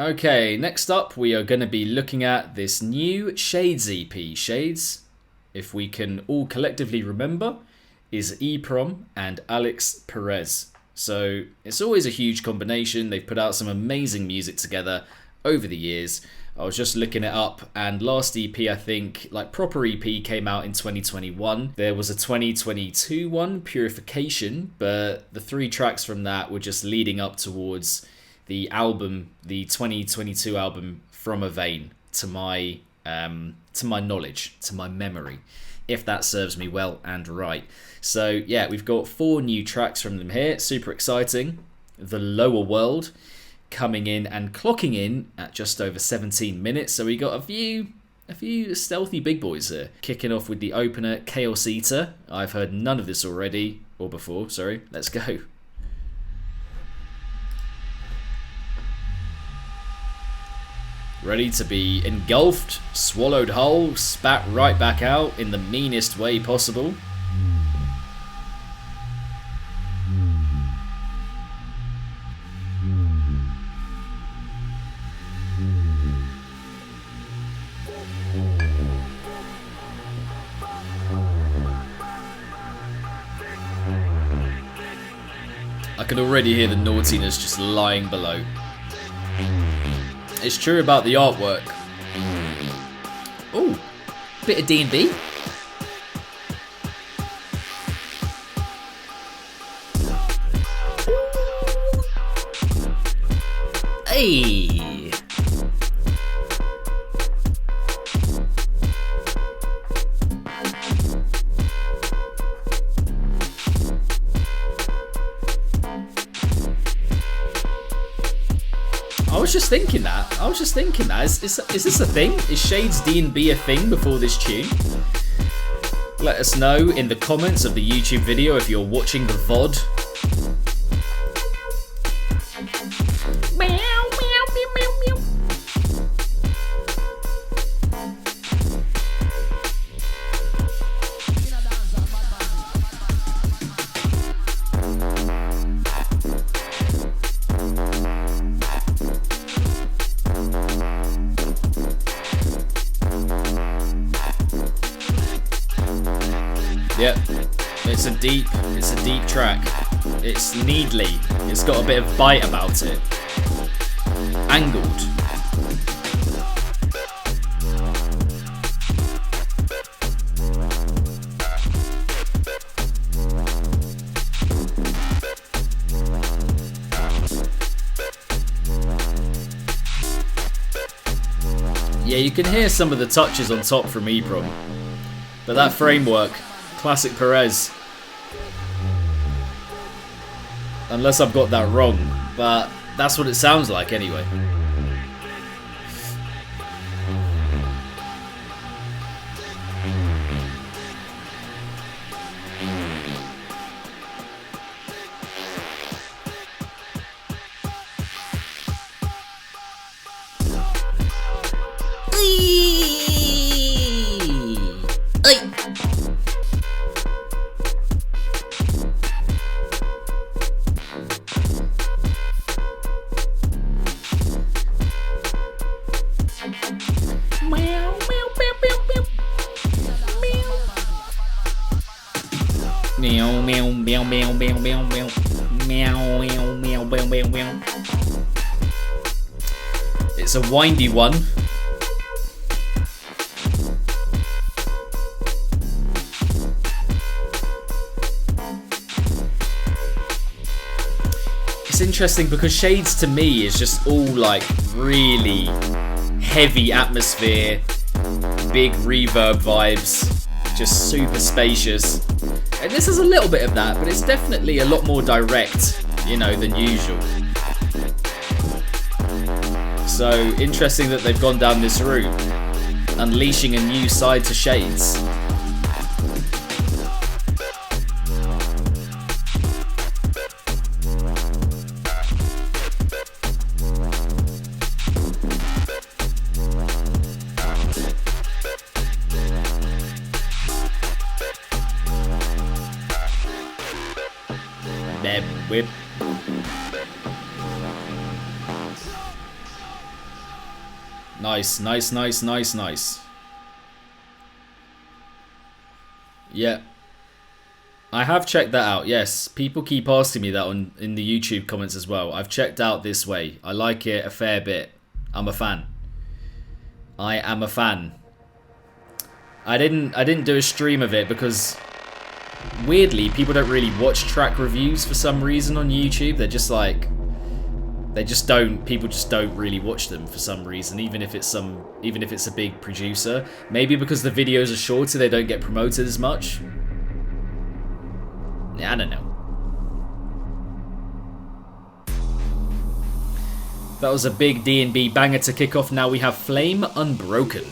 Okay, next up we are going to be looking at this new Shades EP. Shades, if we can all collectively remember, is eprom and Alex Perez. So it's always a huge combination. They've put out some amazing music together over the years. I was just looking it up, and last EP, I think, like proper EP, came out in 2021. There was a 2022 one, Purification, but the 3 tracks from that were just leading up towards the album, the 2022 album, From a Vein, to my knowledge, to my memory, if that serves me well and right. So yeah, we've got 4 new tracks from them here. Super exciting. The Lower World coming in and clocking in at just over 17 minutes. So we got a few stealthy big boys here. Kicking off with the opener, Chaos Eater. I've heard none of this already, or before, sorry. Let's go. Ready to be engulfed, swallowed whole, spat right back out in the meanest way possible. I can already hear the naughtiness just lying below. It's true about the artwork. Ooh, bit of D&B. Hey. I was just thinking that. Is this a thing? Is Shades D&B a thing before this tune? Let us know in the comments of the YouTube video if you're watching the VOD. Yep, it's a deep track. It's needly. It's got a bit of bite about it. Angled. Yeah, you can hear some of the touches on top from eprom, but that framework, classic Perez. Unless I've got that wrong, but that's what it sounds like anyway. Meow meow meow meow meow meow meow meow meow meow meow meow meow. It's a windy one. It's interesting because Shades to me is just all like really heavy atmosphere, big reverb vibes, just super spacious. And this is a little bit of that, but it's definitely a lot more direct, you know, than usual. So interesting that they've gone down this route, unleashing a new side to Shades. Whip. Nice, nice, nice, nice, nice. Yeah. I have checked that out, yes. People keep asking me that in the YouTube comments as well. I've checked out This Way. I like it a fair bit. I'm a fan. I am a fan. I didn't do a stream of it because weirdly people don't really watch track reviews for some reason on YouTube. They're just like people just don't really watch them for some reason, even if it's a big producer. Maybe because the videos are shorter, they don't get promoted as much. I don't know. That was a big D&B banger to kick off. Now we have Flame Unbroken.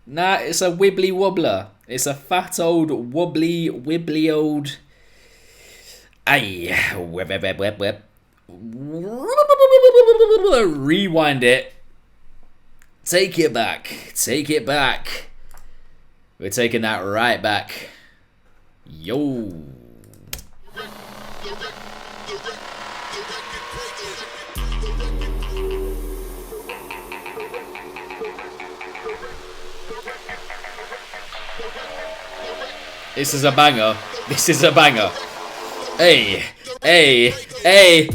Nah, it's a wibbly wobbler. It's a fat old wibbly old. Aye, web. Rewind it. Take it back. Take it back. We're taking that right back. Yo. This is a banger. This is a banger. Hey, hey, hey.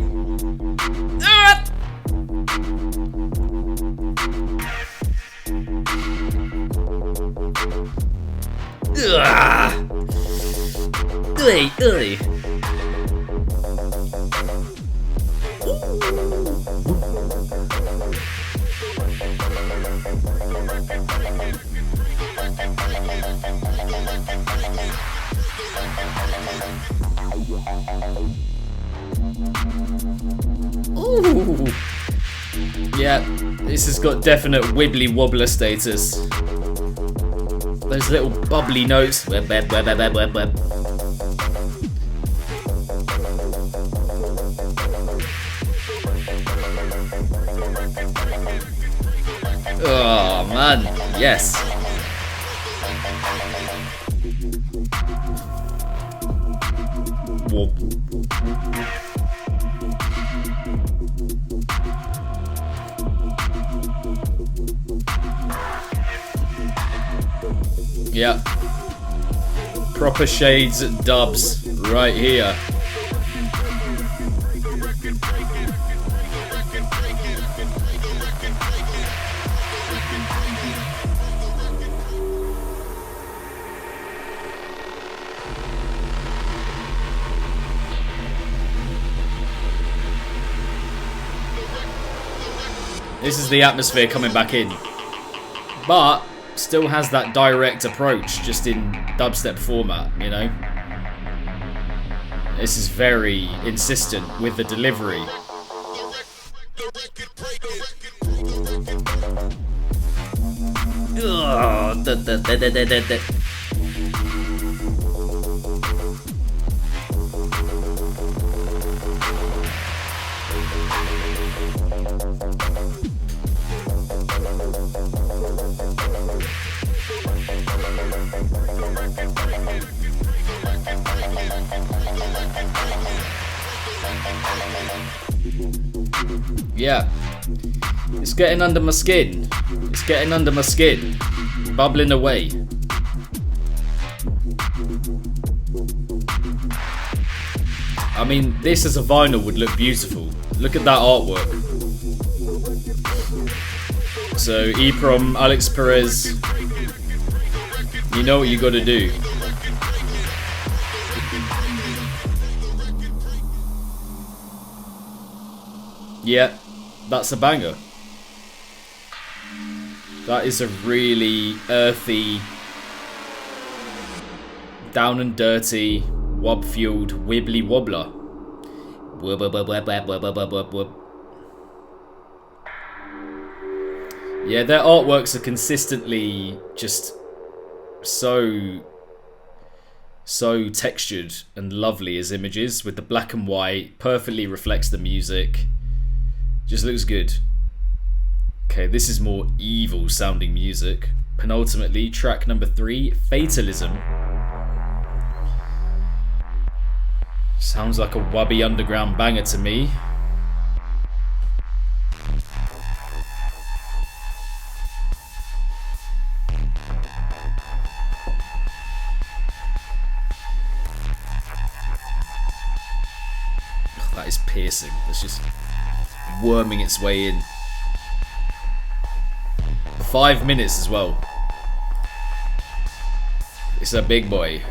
Ooh. Yeah, this has got definite wibbly wobbler status. Those little bubbly notes. Web. Oh man, yes. Whoop. Yeah. Proper shades dubs right here. This is the atmosphere coming back in. But still has that direct approach, just in dubstep format, you know? This is very insistent with the delivery. Yeah, it's getting under my skin. It's getting under my skin, bubbling away. I mean, this as a vinyl would look beautiful. Look at that artwork. So, eprom, Alex Perez, you know what you gotta do. Yeah, that's a banger. That is a really earthy, down and dirty, wob-fueled, wibbly wobbler. Yeah, their artworks are consistently just so textured and lovely as images, with the black and white, perfectly reflects the music. Just looks good. Okay, this is more evil sounding music. Penultimately, track number 3, Fatalism. Sounds like a wubby underground banger to me. That is piercing. That's just worming its way in. 5 minutes as well. It's a big boy.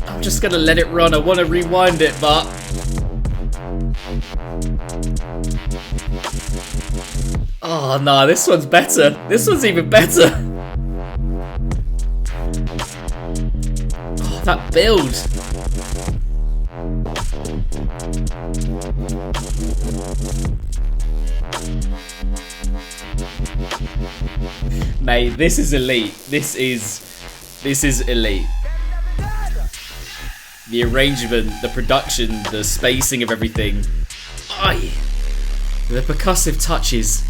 I'm just gonna let it run. I want to rewind it, but oh no, this one's better. This one's even better. Oh, that build. Mate, this is elite. This is elite. The arrangement, the production, the spacing of everything. Aye. The percussive touches.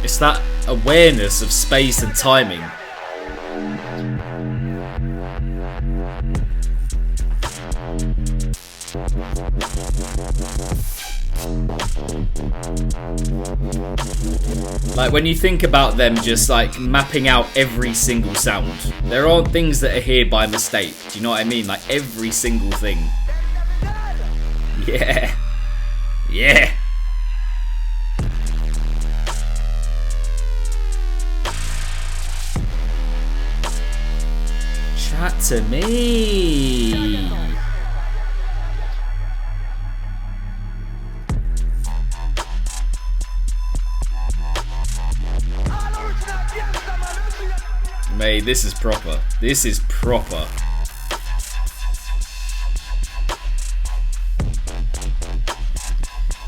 It's that awareness of space and timing. Like when you think about them just like mapping out every single sound, there aren't things that are here by mistake. Do you know what I mean? Like every single thing. Yeah. Yeah. Chat to me. Mate, this is proper. This is proper.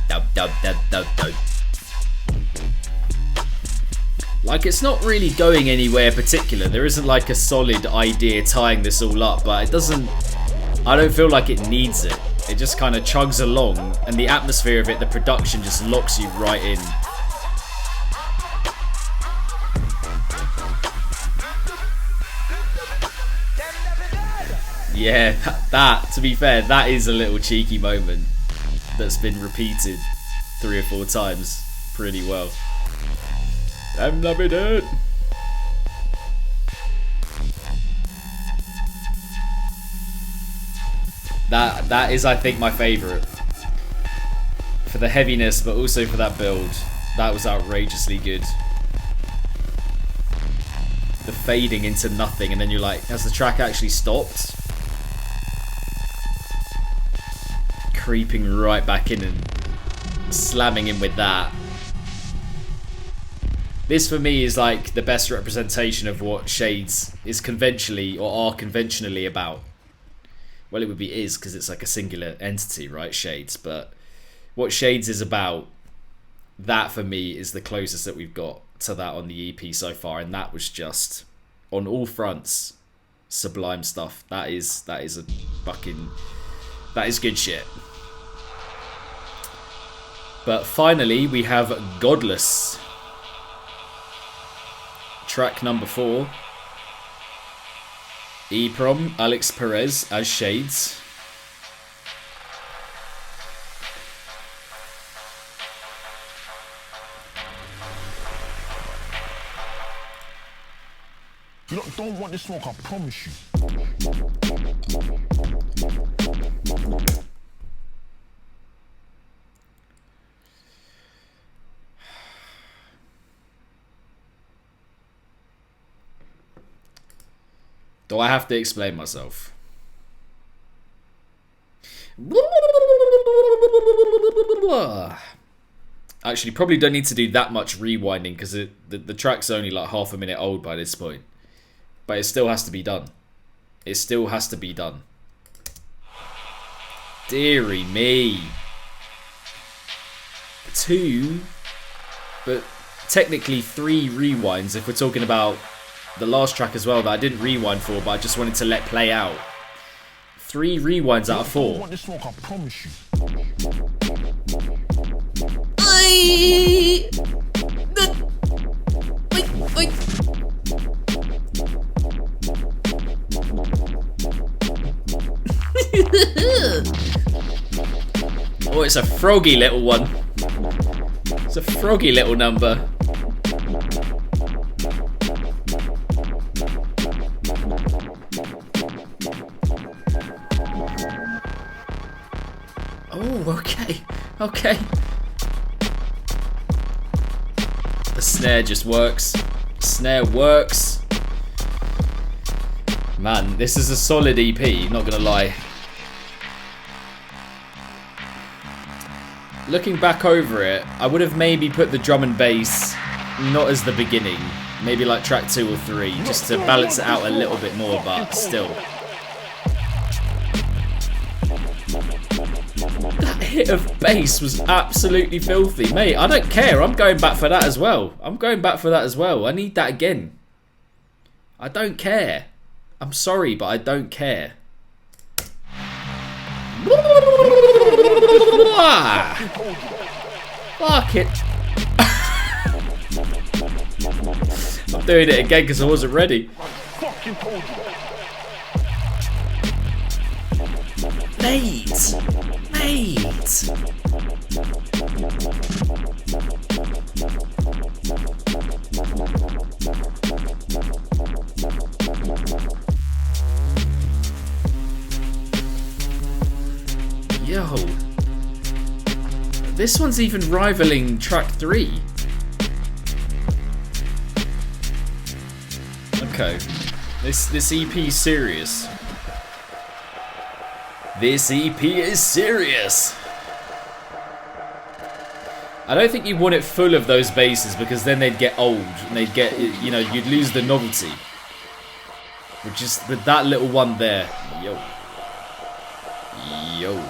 Dub, dub, dub, dub, dub. Like, it's not really going anywhere particular. There isn't like a solid idea tying this all up, but it doesn't... I don't feel like it needs it. It just kind of chugs along, and the atmosphere of it, the production just locks you right in. Yeah, that, to be fair, that is a little cheeky moment that's been repeated 3 or 4 times pretty well. I'm loving it. That is, I think, my favourite. For the heaviness, but also for that build. That was outrageously good. The fading into nothing, and then you're like, has the track actually stopped? Creeping right back in and slamming in with that. This for me is like the best representation of what Shades is conventionally or are conventionally about. Well, it would be is because it's like a singular entity, right? Shades, but what Shades is about, that for me is the closest that we've got to that on the EP so far, and that was just on all fronts sublime stuff. That is a fucking, that is good shit. But finally we have Godless, track number 4. eprom, Alex Perez as Shades. You lot don't want this smoke, I promise you. Do I have to explain myself? Actually, probably don't need to do that much rewinding because the track's only like half a minute old by this point. But it still has to be done. It still has to be done. Deary me. 2, but technically 3 rewinds if we're talking about the last track as well that I didn't rewind for, but I just wanted to let play out. 3 rewinds out of 4. I want this smoke, I promise you. Oh, it's a froggy little one. It's a froggy little number. Oh, okay. Okay. The snare just works. The snare works. Man, this is a solid EP, not gonna lie. Looking back over it, I would have maybe put the drum and bass not as the beginning. Maybe like track 2 or 3, just to balance it out a little bit more, but still. That hit of bass was absolutely filthy. Mate, I don't care. I'm going back for that as well. I'm going back for that as well. I need that again. I don't care. I'm sorry, but I don't care. Fuck it. I'm doing it again because I wasn't ready. Mate! Mate! Yo. This one's even rivaling track 3. Okay. This EP is serious. This EP is serious. I don't think you want it full of those basses because then they'd get old and they'd get, you know, you'd lose the novelty. Which is with that little one there. Yo. Yo.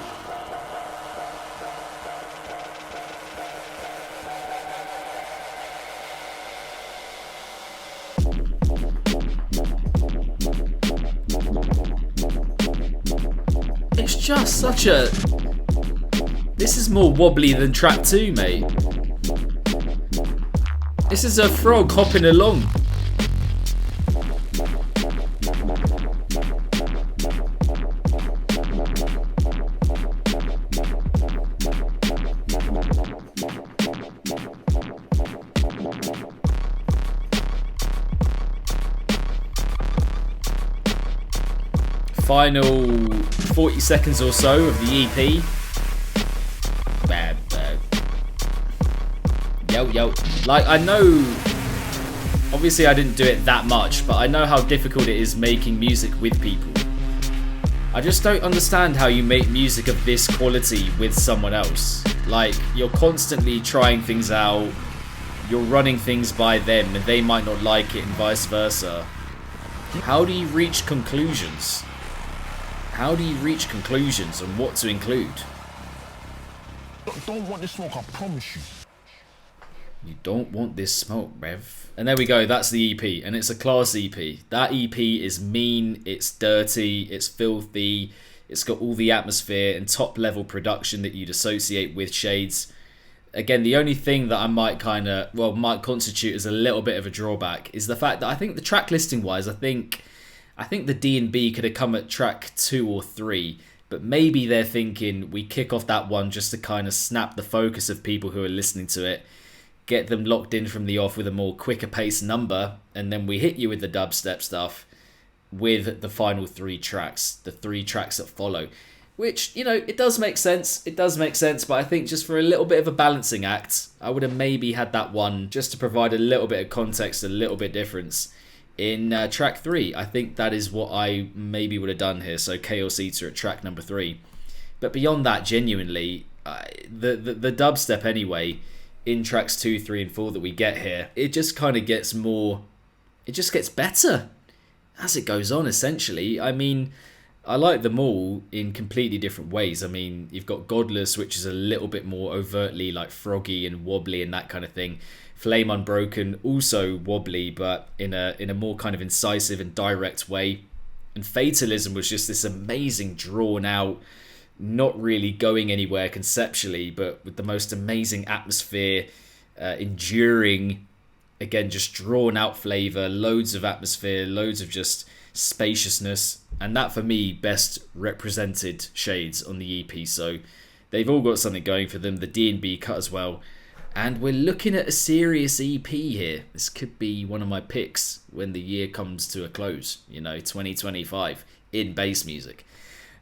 It's just such a... This is more wobbly than track 2, mate. This is a frog hopping along. Final 40 seconds or so of the EP. Yo. Like, I know, obviously I didn't do it that much, but I know how difficult it is making music with people. I just don't understand how you make music of this quality with someone else. Like, you're constantly trying things out, you're running things by them and they might not like it and vice versa. How do you reach conclusions? How do you reach conclusions on what to include? Don't want this smoke, I promise you. You don't want this smoke, Rev. And there we go, that's the EP, and it's a class EP. That EP is mean, it's dirty, it's filthy, it's got all the atmosphere and top level production that you'd associate with Shades. Again, the only thing that I might might constitute as a little bit of a drawback is the fact that I think the track listing wise, I think the D&B could have come at track 2 or 3, but maybe they're thinking we kick off that one just to kind of snap the focus of people who are listening to it, get them locked in from the off with a more quicker pace number, and then we hit you with the dubstep stuff with the final 3 tracks, the 3 tracks that follow. Which, you know, it does make sense. It does make sense, but I think just for a little bit of a balancing act, I would have maybe had that one just to provide a little bit of context, a little bit difference in track 3. I think that is what I maybe would have done here. So Chaos Eater at track number 3. But beyond that, genuinely, the dubstep anyway, in tracks 2, 3, and 4 that we get here, it just kind of gets more... It just gets better as it goes on, essentially. I mean, I like them all in completely different ways. I mean, you've got Godless, which is a little bit more overtly like froggy and wobbly and that kind of thing. Flame Unbroken, also wobbly, but in a more kind of incisive and direct way. And Fatalism was just this amazing, drawn out, not really going anywhere conceptually, but with the most amazing atmosphere, enduring, again, just drawn out flavour, loads of atmosphere, loads of just spaciousness, and that for me best represented Shades on the EP. So they've all got something going for them. The D&B cut as well, and we're looking at a serious EP here. This could be one of my picks when the year comes to a close, you know, 2025 in bass music.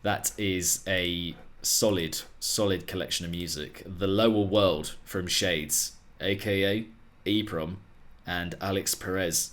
That is a solid collection of music. The Lower World from Shades, aka eprom, and Alex Perez.